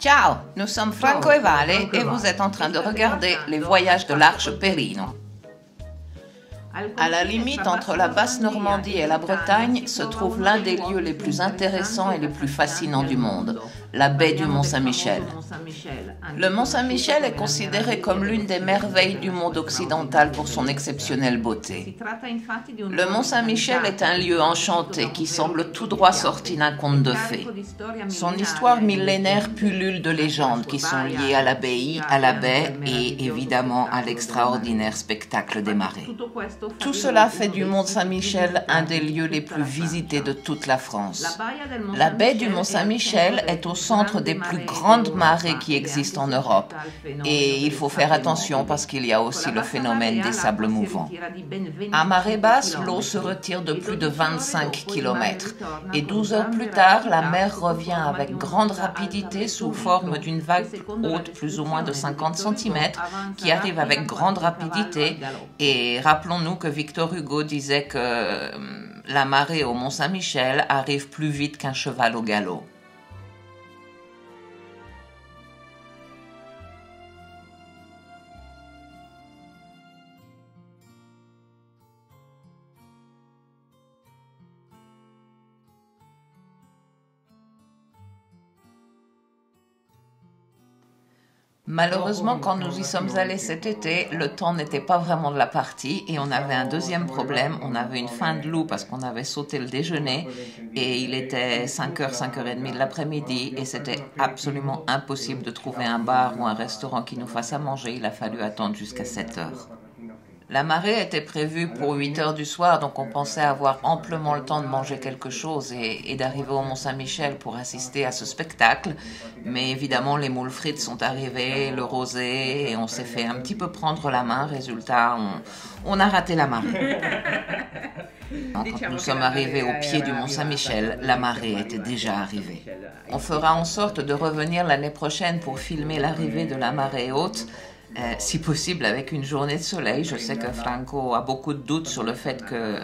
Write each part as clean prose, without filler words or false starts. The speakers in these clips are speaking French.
Ciao, nous sommes Franco et Vale et vous êtes en train de regarder les voyages de l'Arche Perino. À la limite entre la Basse-Normandie et la Bretagne se trouve l'un des lieux les plus intéressants et les plus fascinants du monde, la baie du Mont-Saint-Michel. Le Mont-Saint-Michel est considéré comme l'une des merveilles du monde occidental pour son exceptionnelle beauté. Le Mont-Saint-Michel est un lieu enchanté qui semble tout droit sorti d'un conte de fées. Son histoire millénaire pullule de légendes qui sont liées à l'abbaye, à la baie et évidemment à l'extraordinaire spectacle des marées. Tout cela fait du Mont-Saint-Michel un des lieux les plus visités de toute la France. La baie du Mont-Saint-Michel est au centre des plus grandes marées qui existent en Europe. Et il faut faire attention parce qu'il y a aussi le phénomène des sables mouvants. À marée basse, l'eau se retire de plus de 25 km. Et 12 heures plus tard, la mer revient avec grande rapidité sous forme d'une vague haute plus ou moins de 50 cm qui arrive avec grande rapidité. Et rappelons-nous que Victor Hugo disait que la marée au Mont-Saint-Michel arrive plus vite qu'un cheval au galop. Malheureusement, quand nous y sommes allés cet été, le temps n'était pas vraiment de la partie et on avait un deuxième problème. On avait une faim de loup parce qu'on avait sauté le déjeuner et il était 5h, 5h30 de l'après-midi et c'était absolument impossible de trouver un bar ou un restaurant qui nous fasse à manger. Il a fallu attendre jusqu'à 7h. La marée était prévue pour 8h du soir, donc on pensait avoir amplement le temps de manger quelque chose et d'arriver au Mont-Saint-Michel pour assister à ce spectacle. Mais évidemment, les moules frites sont arrivées, le rosé, et on s'est fait un petit peu prendre la main. Résultat, on a raté la marée. Quand nous sommes arrivés au pied du Mont-Saint-Michel, la marée était déjà arrivée. On fera en sorte de revenir l'année prochaine pour filmer l'arrivée de la marée haute. Si possible avec une journée de soleil. Je sais que Franco a beaucoup de doutes sur le fait que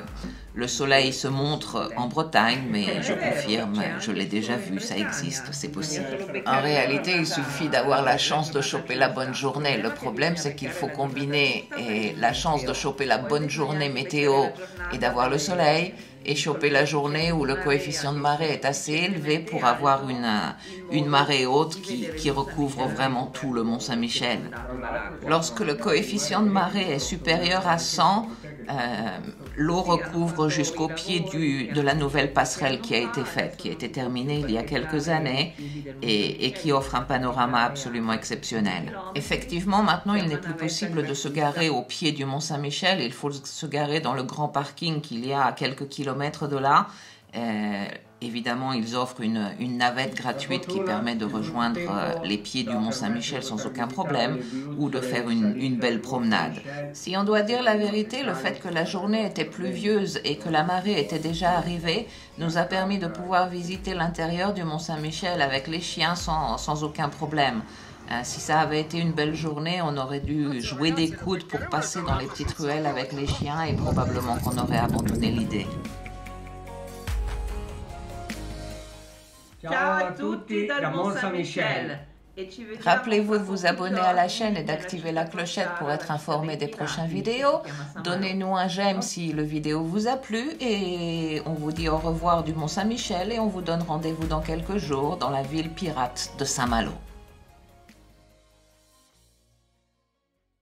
le soleil se montre en Bretagne, mais je confirme, je l'ai déjà vu, ça existe, c'est possible. En réalité, il suffit d'avoir la chance de choper la bonne journée. Le problème, c'est qu'il faut combiner la chance de choper la bonne journée météo et d'avoir le soleil, et choper la journée où le coefficient de marée est assez élevé pour avoir une marée haute qui recouvre vraiment tout le Mont-Saint-Michel. Lorsque le coefficient de marée est supérieur à 100, l'eau recouvre jusqu'au pied de la nouvelle passerelle qui a été faite, qui a été terminée il y a quelques années et qui offre un panorama absolument exceptionnel. Effectivement, maintenant, il n'est plus possible de se garer au pied du Mont-Saint-Michel. Il faut se garer dans le grand parking qu'il y a à quelques kilomètres de là. Évidemment, ils offrent une navette gratuite qui permet de rejoindre les pieds du Mont-Saint-Michel sans aucun problème ou de faire une belle promenade. Si on doit dire la vérité, le fait que la journée était pluvieuse et que la marée était déjà arrivée nous a permis de pouvoir visiter l'intérieur du Mont-Saint-Michel avec les chiens sans aucun problème. Si ça avait été une belle journée, on aurait dû jouer des coudes pour passer dans les petites ruelles avec les chiens et probablement qu'on aurait abandonné l'idée. Ciao a tutti dal Mont-Saint-Michel. Rappelez-vous de vous abonner à la chaîne et d'activer la clochette pour être informé des prochaines vidéos. Donnez-nous un j'aime si le vidéo vous a plu et on vous dit au revoir du Mont-Saint-Michel et on vous donne rendez-vous dans quelques jours dans la ville pirate de Saint-Malo.